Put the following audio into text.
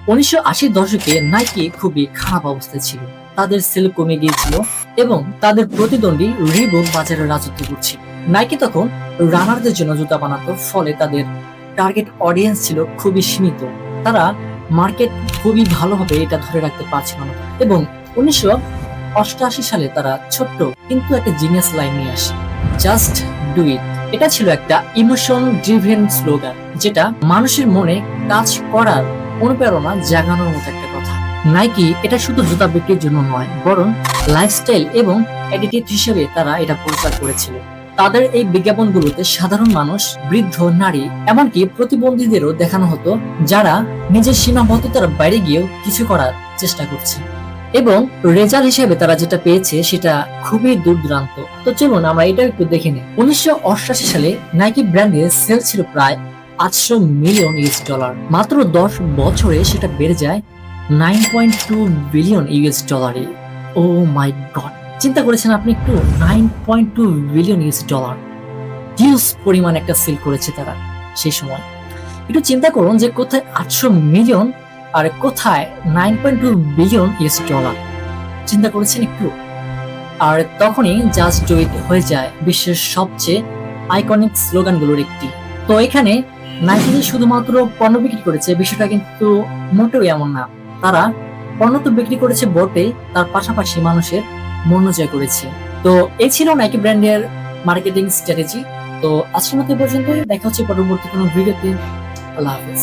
1980 দশকে নাইকি খুবই খারাপ অবস্থায় ছিল। তাদের সেল কমে গিয়েছিল এবং তাদের প্রতিদ্বন্দ্বী রিবক বাজারে রাজত্ব করছিল। নাইকি তখন রানারদের জন্য জুতা বানাতো, ফলে তাদের টার্গেট অডিয়েন্স ছিল খুবই সীমিত। তারা মার্কেট খুবই ভালোভাবে এটা ধরে রাখতে পারছিল না এবং 1988 সালে তারা ছোট্ট কিন্তু একটা জিনিয়াস লাইন নিয়ে আসে, জাস্ট ডু ইট। এটা ছিল একটা ইমোশন ড্রিভেন স্লোগান, যেটা মানুষের মনে কাজ করার অনুপ্রেরণা জাগানোর মতো একটা কথা। নাইকি এটা শুধু জুতা বিক্রির জন্য নয়, বরং লাইফস্টাইল এবং অ্যাটিটিউড হিসেবে তারা এটা প্রচার করেছিল। তাদের এই বিজ্ঞাপনগুলোতে সাধারণ মানুষ, বৃদ্ধ, নারী, এমনকি প্রতিবন্ধীদেরও দেখানো হতো, যারা নিজের সীমাবদ্ধতার বাইরে গিয়েও কিছু করার চেষ্টা করছে। এবং রেজাল্ট হিসেবে তারা যেটা পেয়েছে সেটা খুবই দূরদূরান্ত। তো চলুন আমরা এটা একটু দেখে নিই। 1988 সালে নাইকি ব্র্যান্ডের সেল ছিল প্রায় 800 মিলিয়ন ইউএস ডলার। মাত্র 10 বছরে সেটা বেড়ে যায় 9.2 বিলিয়ন ইউএস ডলারে। ও মাই গড, চিন্তা করেছেন আপনি একটু? 9.2 বিলিয়ন ইউএস ডলার, হিউজ পরিমাণ একটা সেল করেছে তারা সেই সময়। একটু চিন্তা করুন যে কোথায় 800 মিলিয়ন আর কোথায় 9.2 বিলিয়ন ইউএস ডলার, চিন্তা করেছেন একটু? আর তখনই জাস্ট ডু ইট হয়ে যায় বিশ্বের সবচেয়ে আইকনিক স্লোগানগুলোর একটি। তো এখানে নাইকি যে শুধুমাত্র পণ্য বিক্রি করেছে বিষয়টা কিন্তু মোটেও এমন না। তারা পণ্য তো বিক্রি করেছে বটে, তার পাশাপাশি মানুষের মন জয় করেছে। তো এই ছিল নাইকি ব্র্যান্ডের মার্কেটিং স্ট্র্যাটেজি। তো আজকের মতো পর্যন্ত, দেখা হচ্ছে পরবর্তী কোনো ভিডিওতে। আল্লাহ হাফেজ।